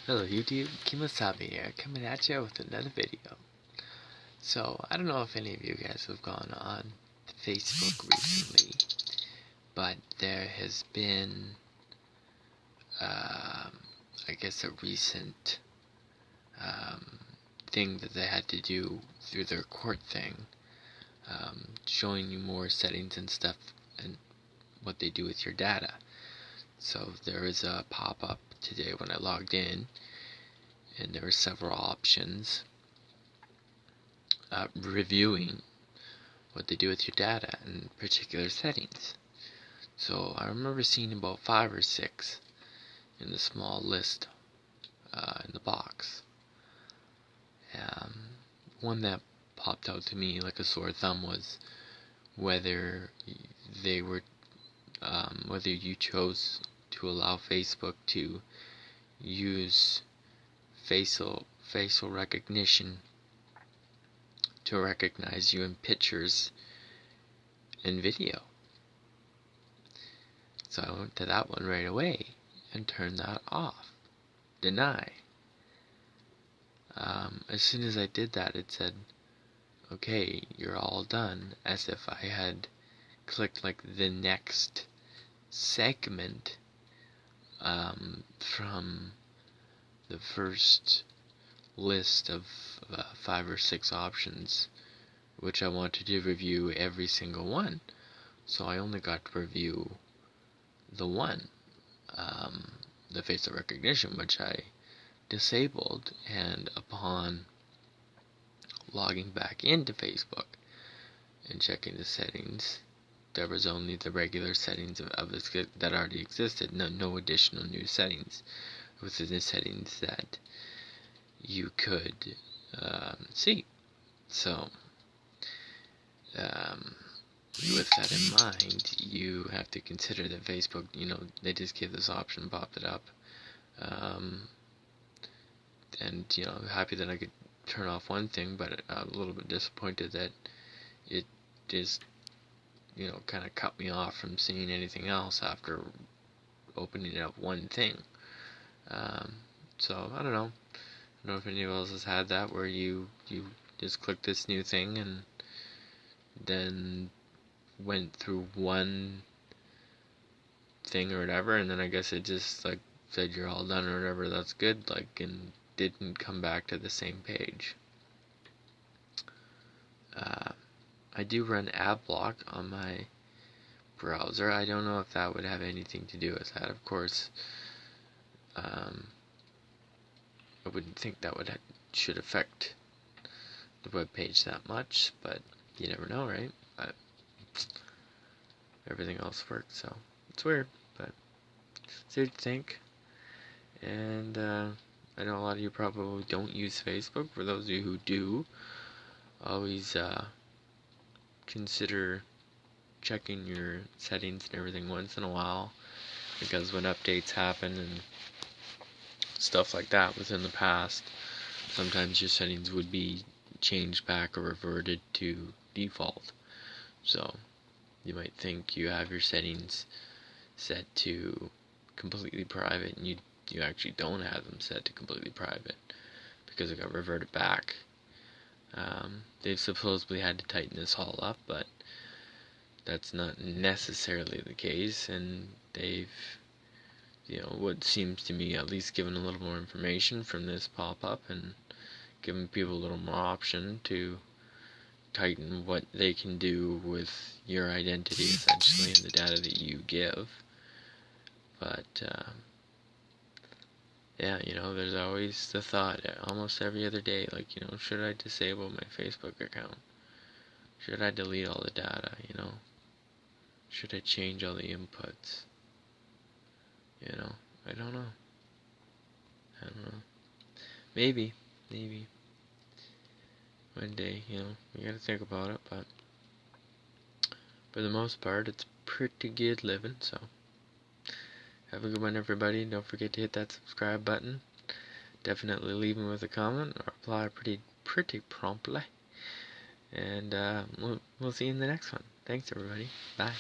Hello YouTube, Kemo Sabi here, coming at you with another video. So, I don't know if any of you guys have gone on Facebook recently, but there has been, I guess a recent thing that they had to do through their court thing, showing you more settings and stuff and what they do with your data. So there was a pop-up today when I logged in, and there were several options reviewing what they do with your data in particular settings. So I remember seeing about 5 or 6 in the small list in the box. One that popped out to me like a sore thumb was whether they were whether you chose to allow Facebook to use facial recognition to recognize you in pictures and video. So I went to that one right away and turned that off. Deny. As soon as I did that, it said, okay, you're all done, as if I had clicked like the next segment from the first list of 5 or 6 options, which I wanted to review every single one. So I only got to review the one, the facial recognition, which I disabled, and upon logging back into Facebook and checking the settings, there was only the regular settings of this that already existed, no additional new settings within the settings that you could see. So with that in mind, you have to consider that Facebook, they just gave this option, popped it up, and happy that I could turn off one thing, but a little bit disappointed that it just kind of cut me off from seeing anything else after opening up one thing. So I don't know if anyone else has had that, where you just click this new thing and then went through one thing or whatever, and then I guess it just like said you're all done or whatever. That's good, like, and didn't come back to the same page. I do run ad block on my browser. I don't know if that would have anything to do with that. Of course, I wouldn't think that should affect the web page that much, but you never know, right? But everything else works, so it's weird, but see what you think. And I know a lot of you probably don't use Facebook. For those of you who do, always consider checking your settings and everything once in a while, because when updates happen and stuff like that within the past, sometimes your settings would be changed back or reverted to default. So you might think you have your settings set to completely private, and you actually don't have them set to completely private because it got reverted back. They've supposedly had to tighten this all up, but that's not necessarily the case, and they've, what seems to me at least, given a little more information from this pop-up and giving people a little more option to tighten what they can do with your identity, essentially, and the data that you give. But yeah, there's always the thought almost every other day, like, should I disable my Facebook account? Should I delete all the data, Should I change all the inputs? I don't know. Maybe. One day, we gotta think about it, but for the most part, it's pretty good living, so have a good one, everybody. Don't forget to hit that subscribe button. Definitely leave me with a comment or reply pretty promptly. And we'll see you in the next one. Thanks, everybody. Bye.